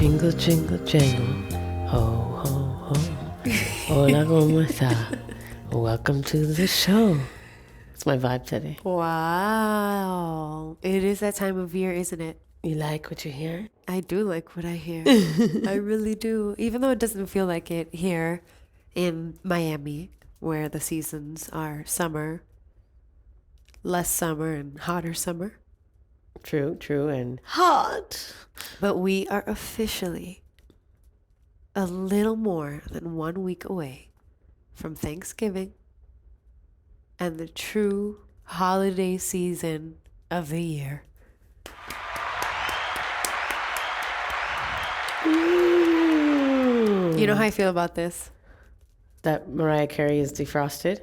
Jingle, jingle, jangle. Ho, ho, ho. Hola, ¿cómo está? Welcome to the show. It's my vibe today. Wow. It is that time of year, isn't it? You like what you hear? I do like what I hear. I really do. Even though it doesn't feel like it here in Miami, where the seasons are summer, less summer, and hotter summer. True, and hot. But we are officially a little more than 1 week away from Thanksgiving and the true holiday season of the year. You know how I feel about this? That Mariah Carey is defrosted?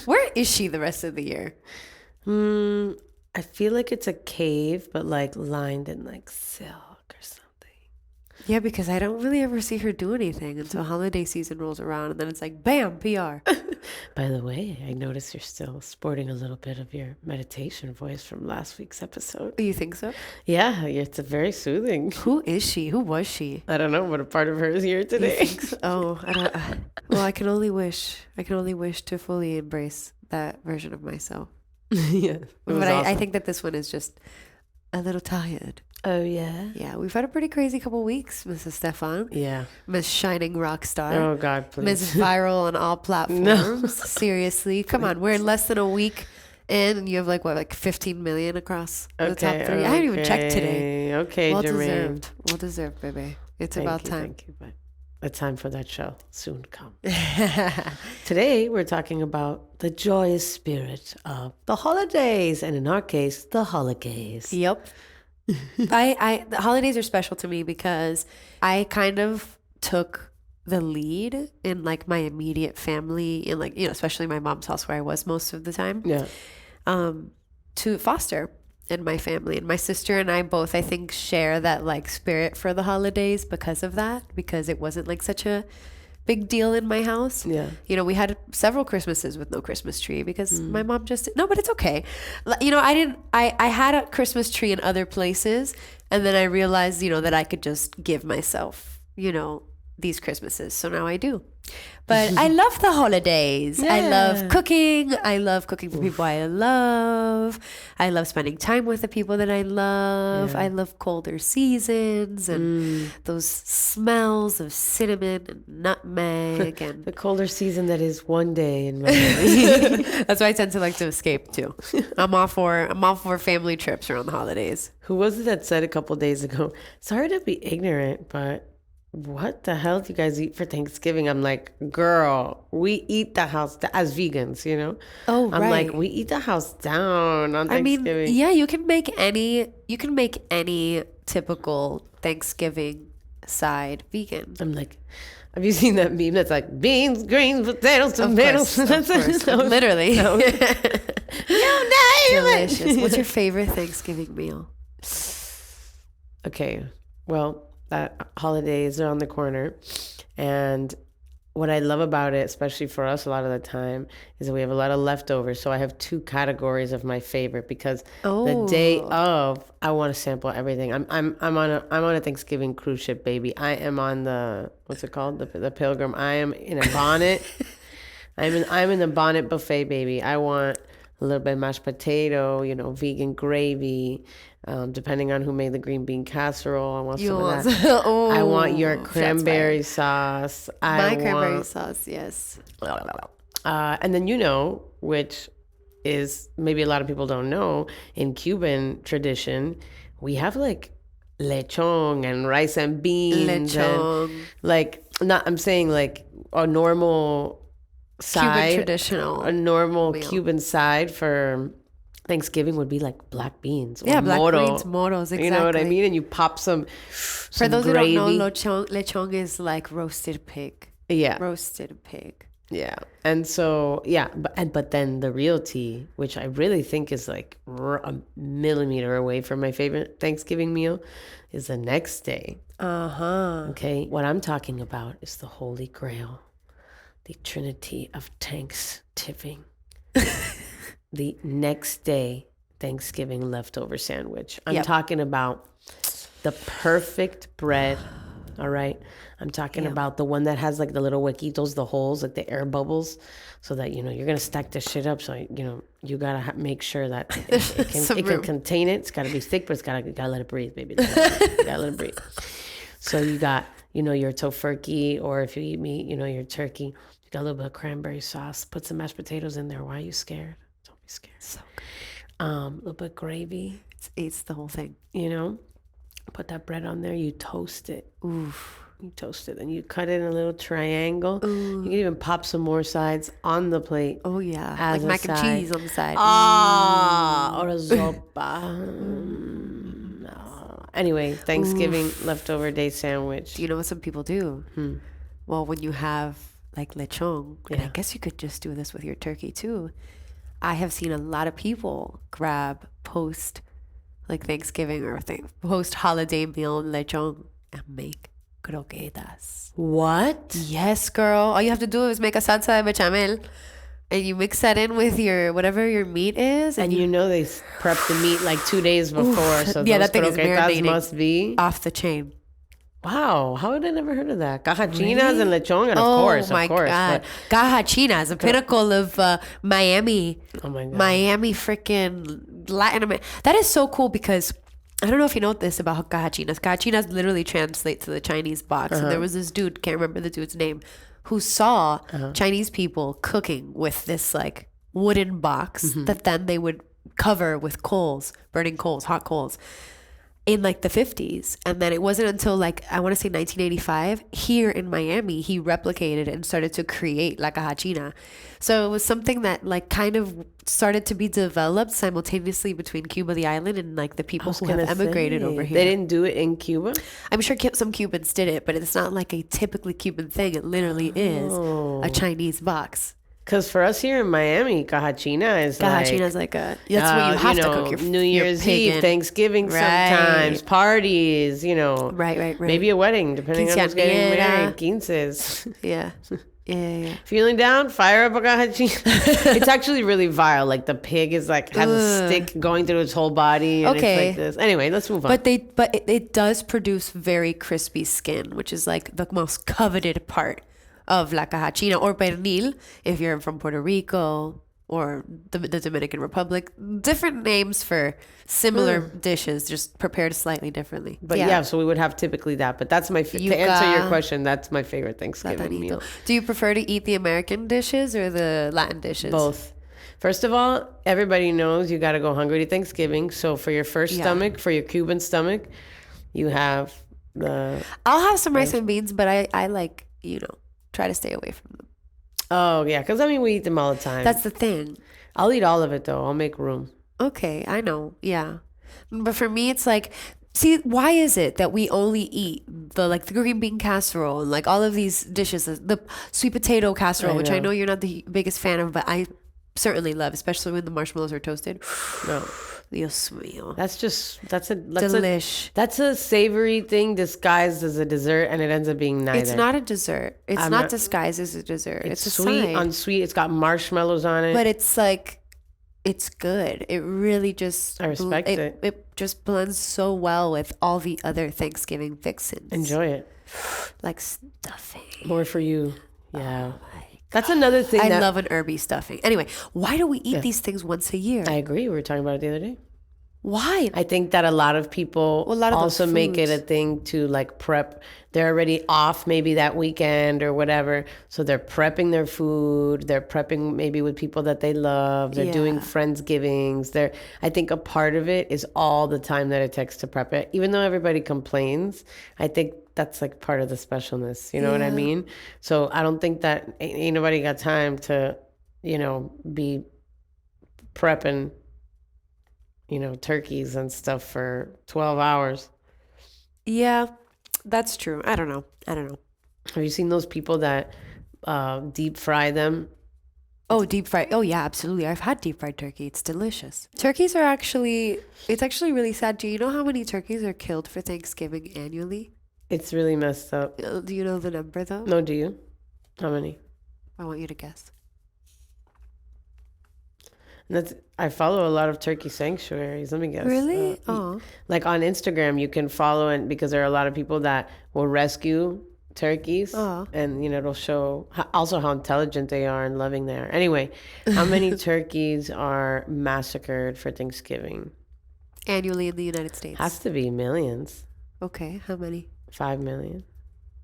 Where is she the rest of the year? I feel like it's a cave, but like lined in like silk or something. Yeah, because I don't really ever see her do anything until holiday season rolls around, and then it's like, bam, PR. By the way, I notice you're still sporting a little bit of your meditation voice from last week's episode. You think so? Yeah, it's very soothing. Who is she? Who was she? I don't know, but a part of her is here today. You think so? Oh, I don't. Well, I can only wish to fully embrace that version of myself. Yeah, but awesome. I think that this one is just a little tired. Oh, yeah? Yeah, we've had a pretty crazy couple weeks, Mrs. Estefan. Yeah. Miss Shining Rock Star. Oh, God, please. Miss Viral on all platforms. No. Seriously. Come on, we're in less than a week and you have like 15 million across the top 3. I didn't even check today. Okay, well Gemeny. Well deserved, baby. It's about time. Thank you, but the time for that shall soon come. Today, we're talking about the joyous spirit of the holidays, and in our case, the holidays. Yep. The holidays are special to me because I kind of took the lead in like my immediate family, in like, especially my mom's house where I was most of the time. Yeah. To foster in my family, and my sister and I both, I think, share that like spirit for the holidays because of that, because it wasn't like such a big deal in my house. Yeah. We had several Christmases with no Christmas tree because my mom just, no, but it's okay. I had a Christmas tree in other places, and then I realized, that I could just give myself, these Christmases. So now I do. But I love the holidays. Yeah. I love cooking. I love cooking for people I love. I love spending time with the people that I love. Yeah. I love colder seasons and those smells of cinnamon and nutmeg. And the colder season that is one day in Miami. That's why I tend to like to escape too. I'm all for family trips around the holidays. Who was it that said a couple days ago, sorry to be ignorant, but what the hell do you guys eat for Thanksgiving? I'm like, girl, we eat the house as vegans, Oh, I'm right. like, we eat the house down on Thanksgiving. I mean, yeah, you can make any typical Thanksgiving side vegan. I'm like, have you seen that meme that's like beans, greens, potatoes, tomatoes? Of course. Literally. No. Delicious. What's your favorite Thanksgiving meal? Okay, well, that holidays are on the corner, and what I love about it, especially for us a lot of the time, is that we have a lot of leftovers. So I have 2 categories of my favorite, because the day of, I want to sample everything. I'm on a Thanksgiving cruise ship, baby. I am on the, what's it called, the Pilgrim. I am in a bonnet. I'm in the bonnet buffet, baby. I want a little bit of mashed potato, vegan gravy. Depending on who made the green bean casserole, I want some of that. I want your cranberry sauce. Cranberry sauce, yes. And then, which is maybe a lot of people don't know, in Cuban tradition, we have like lechon and rice and beans. Lechon. And I'm saying like a normal side. Cuban traditional. A normal meal. Cuban side for Thanksgiving would be like black beans. Or black moro. beans, moros, exactly. You know what I mean? And you pop some For those gravy. who don't know, lechon is like roasted pig. Yeah. Roasted pig. Yeah. And so, but then the real tea, which I really think is like a millimeter away from my favorite Thanksgiving meal, is the next day. Uh-huh. Okay. What I'm talking about is the Holy Grail, the Trinity of Thanksgiving. The next day Thanksgiving leftover sandwich. I'm talking about the perfect bread. All right. I'm talking about the one that has like the little huequitos, the holes, like the air bubbles, so that, you're going to stack this shit up. So, you got to make sure that it can contain it. It's got to be thick, but you got to let it breathe, baby. You got to let it breathe. So you got, your tofurkey, or if you eat meat, your turkey. You got a little bit of cranberry sauce. Put some mashed potatoes in there. Why are you scared? Don't be scared. So good. A little bit of gravy. It's the whole thing. Put that bread on there. You toast it. Oof. You toast it and you cut it in a little triangle. Ooh. You can even pop some more sides on the plate. Oh, yeah. Like mac and cheese on the side. Or a sopa. Anyway, Thanksgiving leftover day sandwich. Do you know what some people do? Well, when you have like lechon, and I guess you could just do this with your turkey too. I have seen a lot of people grab post like Thanksgiving or post holiday meal lechon and make croquetas. What? Yes, girl. All you have to do is make a salsa de bechamel, and you mix that in with your whatever your meat is. And they prep the meat like 2 days before. So yeah, those that thing is marinating. Must be off the chain. Wow, how had I never heard of that? Cajachinas and lechon, and of course. God. Cajachinas, a pinnacle of Miami. Oh my God. Miami freaking Latin America. That is so cool because I don't know if you know this about cajachinas. Cajachinas literally translate to the Chinese box. And there was this dude, can't remember the dude's name, who saw Chinese people cooking with this like wooden box that then they would cover with coals, burning coals, hot coals, in like the 50s. And then it wasn't until like, I want to say 1985, here in Miami, he replicated and started to create La Cajachina. So it was something that like kind of started to be developed simultaneously between Cuba, the island, and like the people who have emigrated over here. They didn't do it in Cuba? I'm sure some Cubans did it, but it's not like a typically Cuban thing. It literally is a Chinese box. Because for us here in Miami, cajachina is like a, that's what you have to cook your New Year's Eve, Thanksgiving sometimes, parties, Right. Maybe a wedding, depending on who's getting married. Quinces. Yeah. Feeling down? Fire up a cajachina. It's actually really vile. Like the pig is like, has a stick going through its whole body. And it's like this. Anyway, let's move on. But it does produce very crispy skin, which is like the most coveted part of la cajachina, or pernil if you're from Puerto Rico or the Dominican Republic. Different names for similar dishes, just prepared slightly differently. But so we would have typically that. But that's to answer your question, that's my favorite Thanksgiving meal. Do you prefer to eat the American dishes or the Latin dishes? Both. First of all, everybody knows you got to go hungry to Thanksgiving. So for your first stomach, for your Cuban stomach, you have I'll have some rice and beans, but I like, try to stay away from them. Oh, yeah. Because, we eat them all the time. That's the thing. I'll eat all of it, though. I'll make room. Okay, I know. Yeah. But for me, it's like, see, why is it that we only eat the green bean casserole and like all of these dishes, the sweet potato casserole, which I know you're not the biggest fan of, but I certainly love, especially when the marshmallows are toasted. No. Dios mío. That's delish. That's a savory thing disguised as a dessert, and it ends up being neither. It's not a dessert. It's not disguised as a dessert. It's a sweet on sweet. It's got marshmallows on it. But it's like, it's good. It really just... I respect it. It just blends so well with all the other Thanksgiving fixins. Enjoy it. Like stuffing. More for you. Yeah. That's another thing. I love an herby stuffing. Anyway, why do we eat these things once a year? I agree. We were talking about it the other day. Why? I think that a lot of people also make it a thing to like prep. They're already off maybe that weekend or whatever. So they're prepping their food. They're prepping maybe with people that they love. They're doing Friendsgivings. I think a part of it is all the time that it takes to prep it. Even though everybody complains, I think that's like part of the specialness. You know what I mean? So I don't think that ain't nobody got time to, be prepping, turkeys and stuff for 12 hours. Yeah, that's true. I don't know. Have you seen those people that deep fry them? Oh, deep fried. Oh, yeah, absolutely. I've had deep fried turkey. It's delicious. Turkeys are it's actually really sad. Do you know how many turkeys are killed for Thanksgiving annually? It's really messed up. Do you know the number, though? No, do you? How many? I want you to guess. I follow a lot of turkey sanctuaries. Let me guess. Really? Oh. Like on Instagram, you can follow it because there are a lot of people that will rescue turkeys, Oh. and it'll show also how intelligent they are and loving they are. Anyway, how many turkeys are massacred for Thanksgiving? Annually in the United States. Has to be millions. Okay, how many? 5 million.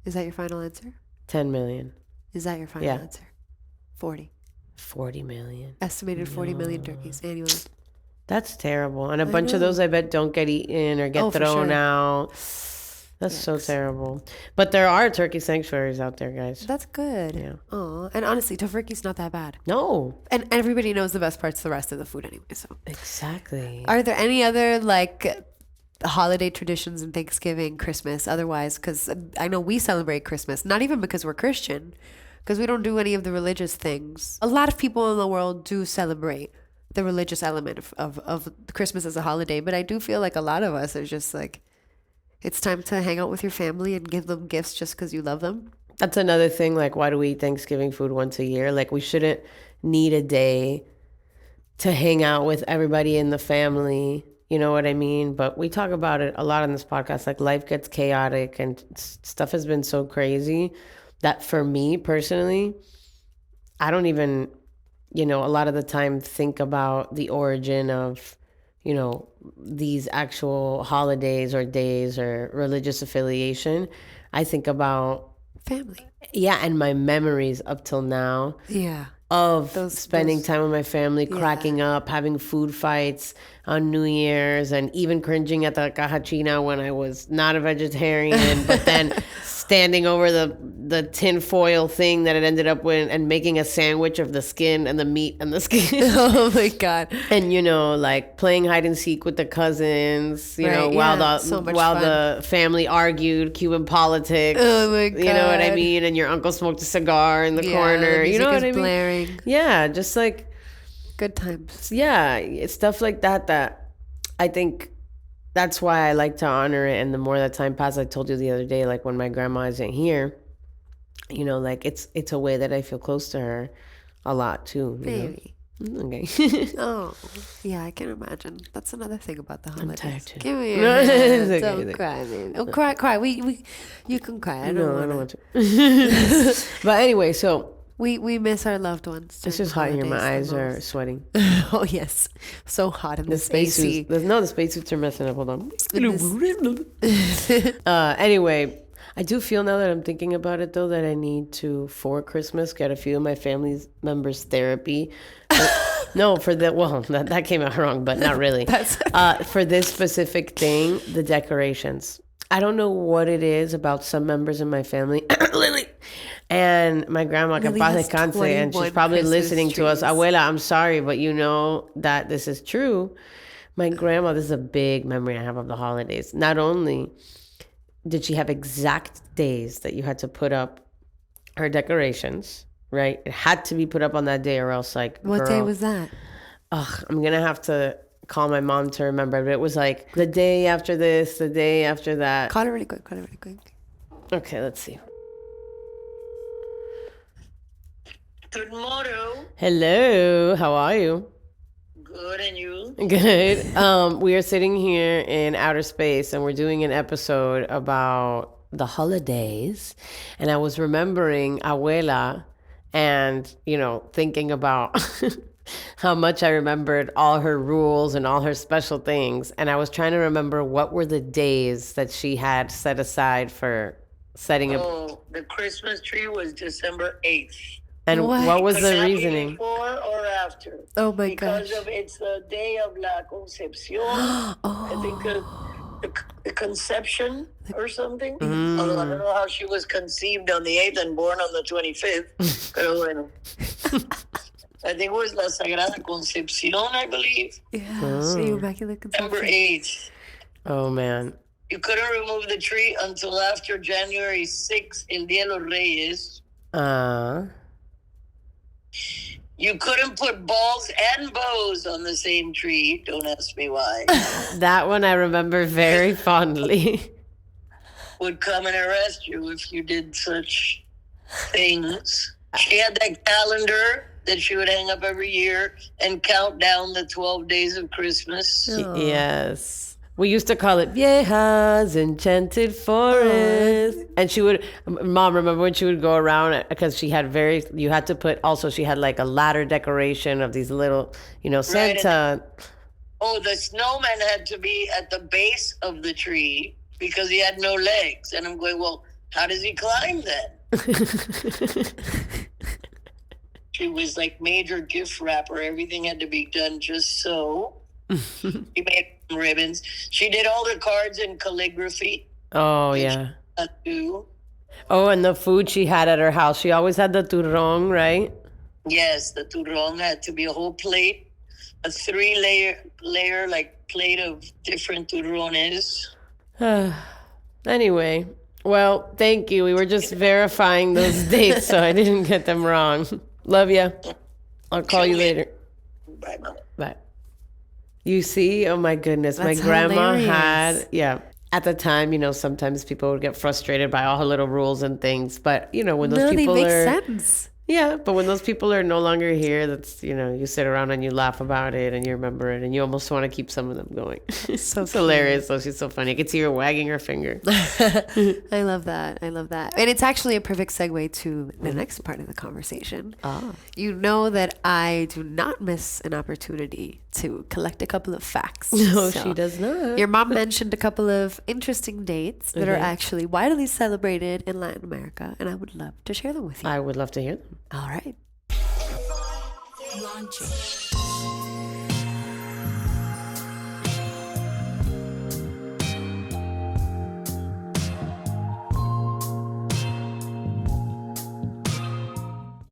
Is that your final answer? 10 million. Is that your final answer? 40. 40 million. Estimated 40 million turkeys annually. That's terrible. And a bunch of those, I bet, don't get eaten or get thrown out. That's so terrible. But there are turkey sanctuaries out there, guys. That's good. Yeah. Oh, and honestly, tofurkey's not that bad. No. And everybody knows the best parts of the rest of the food anyway, so. Exactly. Are there any other, like, holiday traditions in Thanksgiving, Christmas, otherwise? Because I know we celebrate Christmas, not even because we're Christian, because we don't do any of the religious things. A lot of people in the world do celebrate the religious element of Christmas as a holiday, but I do feel like a lot of us are just like, it's time to hang out with your family and give them gifts just because you love them. That's another thing. Like, why do we eat Thanksgiving food once a year? Like, we shouldn't need a day to hang out with everybody in the family. You know what I mean? But we talk about it a lot on this podcast. Like, life gets chaotic and stuff has been so crazy that for me personally, I don't even, a lot of the time think about the origin of, these actual holidays or days or religious affiliation. I think about family. Yeah, and my memories up till now. Yeah. Of spending time with my family, cracking up, having food fights on New Year's, and even cringing at the caja china when I was not a vegetarian, but then standing over the tin foil thing that it ended up with and making a sandwich of the skin and the meat and the skin. Oh my God. And, like playing hide and seek with the cousins, while the family argued Cuban politics. Oh my God. You know what I mean? And your uncle smoked a cigar in the corner. You know what I mean? Blaring. Yeah, just like good times. Yeah, it's stuff like that I think that's why I like to honor it. And the more that time passes, I told you the other day, like when my grandma isn't here, like it's a way that I feel close to her a lot too. Baby. Okay. Oh, yeah, I can imagine. That's another thing about the holidays. I'm tired too. Give me your hand. Don't cry, man. Oh, cry. You can cry. I don't want to. But anyway, so we miss our loved ones. It's just hot here. My eyes are sweating. Oh yes, so hot in this AC. The spacesuits are messing up. Hold on. Anyway. I do feel now that I'm thinking about it, though, that I need to, for Christmas, get a few of my family members therapy. No, for that, well, that came out wrong, but not really. For this specific thing, the decorations. I don't know what it is about some members in my family. Lily. And my grandma, que paz descanse, and she's probably listening to us. Abuela, I'm sorry, but you know that this is true. My grandma, this is a big memory I have of the holidays. Not only did she have exact days that you had to put up her decorations, right? It had to be put up on that day or else What day was that? I'm going to have to call my mom to remember. But it was like the day after this, the day after that. Call her really quick. Okay, let's see. Good morning. Hello, how are you? Good, and you? Good. We are sitting here in outer space and we're doing an episode about the holidays. And I was remembering Abuela and, thinking about how much I remembered all her rules and all her special things. And I was trying to remember what were the days that she had set aside for setting up. Oh, the Christmas tree was December 8th. And what was the reasoning? Before or after? Oh my gosh. Because it's the day of La Concepción. I think the conception or something. Although I don't know how she was conceived on the 8th and born on the 25th. Pero bueno. I think it was La Sagrada Concepción, I believe. Yeah, the Immaculate Conception. December 8th. Oh, man. You couldn't remove the tree until after January 6th, El Día de los Reyes. You couldn't put balls and bows on the same tree. Don't ask me why. That one I remember very fondly. Would come and arrest you if you did such things. She had that calendar that she would hang up every year and count down the 12 days of Christmas. Yes. We used to call it Vieja's Enchanted Forest. And she would, Mom, remember when she would go around, because she had you had to put, also she had like a ladder decoration of these little, Santa. Right. The snowman had to be at the base of the tree because he had no legs. And I'm going, well, how does he climb then? She was like major gift wrapper. Everything had to be done just so. She made ribbons. She did all the cards in calligraphy. Oh, yeah. Do. Oh, and the food she had at her house. She always had the turrón, right? Yes, the turrón had to be a whole plate. A 3-layer like plate of different turrones. Anyway, well, thank you. We were just verifying those dates so I didn't get them wrong. Love ya. I'll call you later. Bye, Mama. Bye. You see? Oh, my goodness. That's my grandma hilarious. At the time, sometimes people would get frustrated by all her little rules and things. But, when those they people make are... sense. Yeah, but when those people are no longer here, that's, you sit around and you laugh about it and you remember it and you almost want to keep some of them going. So it's hilarious. So she's so funny. I could see her wagging her finger. I love that. And it's actually a perfect segue to the next part of the conversation. You know that I do not miss an opportunity to collect a couple of facts. No, she does not. Your mom mentioned a couple of interesting dates that are actually widely celebrated in Latin America, and I would love to share them with you. I would love to hear them. All right. Launching.